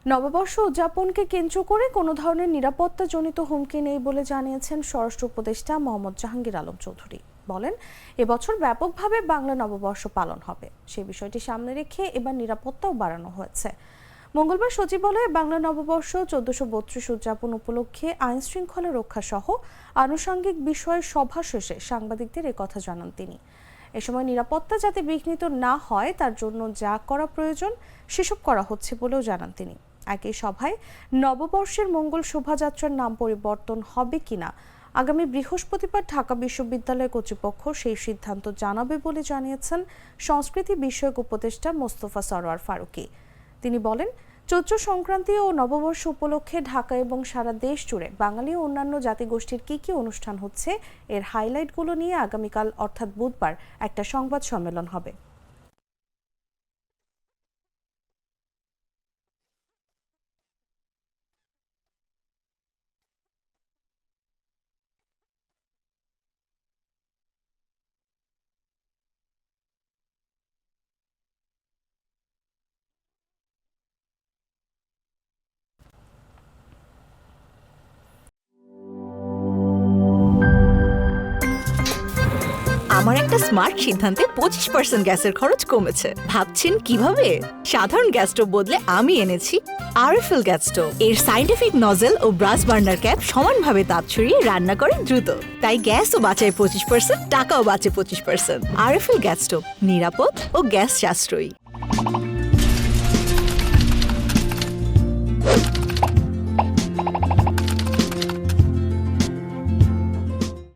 নববর্ষ উদযাপনকে কেন্দ্র করে কোনো ধরনের নিরাপত্তাজনিত হুমকি নেই বলে জানিয়েছেন স্বরাষ্ট্র উপদেষ্টা মোহাম্মদ জাহাঙ্গীর আলম চৌধুরী। বলেন, এবছর ব্যাপকভাবে বাংলা নববর্ষ পালন হবে। সেই বিষয়টি সামনে রেখে এবার নিরাপত্তাও বাড়ানো হয়েছে। মঙ্গলবার সচিবালয়ে বাংলা নববর্ষ 1432 উদযাপন উপলক্ষে আইন শৃঙ্খলা রক্ষা সহ আনুষঙ্গিক বিষয়ে সভা শেষে সাংবাদিকদের একথা জানান তিনি। এ সময় নিরাপত্তা যাতে বিঘ্নিত না হয় তার জন্য যা করা প্রয়োজন সেসব করা হচ্ছে বলেও জানান তিনি। একই সভায় নববর্ষের মঙ্গল শোভাযাত্রার নাম পরিবর্তন হবে কিনা আগামী বৃহস্পতিবার ঢাকা বিশ্ববিদ্যালয় কর্তৃপক্ষ সেই সিদ্ধান্ত জানাবে বলে জানিয়েছেন সংস্কৃতি বিষয়ক উপদেষ্টা মোস্তফা সরোয়ার ফারুকী। তিনি বলেন, চৈত্র সংক্রান্তি ও নববর্ষ উপলক্ষে ঢাকা এবং সারা দেশ জুড়ে বাঙালি ও অন্যান্য জাতিগোষ্ঠীর কি কি অনুষ্ঠান হচ্ছে এর হাইলাইটগুলো নিয়ে আগামীকাল অর্থাৎ বুধবার একটা সংবাদ সম্মেলন হবে। আমার একটা স্মার্ট সিদ্ধান্তে 25% গ্যাসের খরচ কমেছে। ভাবছেন কিভাবে? সাধারণ গ্যাস স্টোভ বদলে আমি এনেছি আরএফএল গ্যাস স্টোভ। এর সাইন্টিফিক নজল ও ব্রাস বার্নার ক্যাপ সমানভাবে তাপ ছড়িয়ে রান্না করে দ্রুত। তাই গ্যাসও বাঁচায় 25%, টাকাও বাঁচে 25%। আরএফএল গ্যাস স্টোভ, নিরাপদ ও গ্যাস সাশ্রয়ী।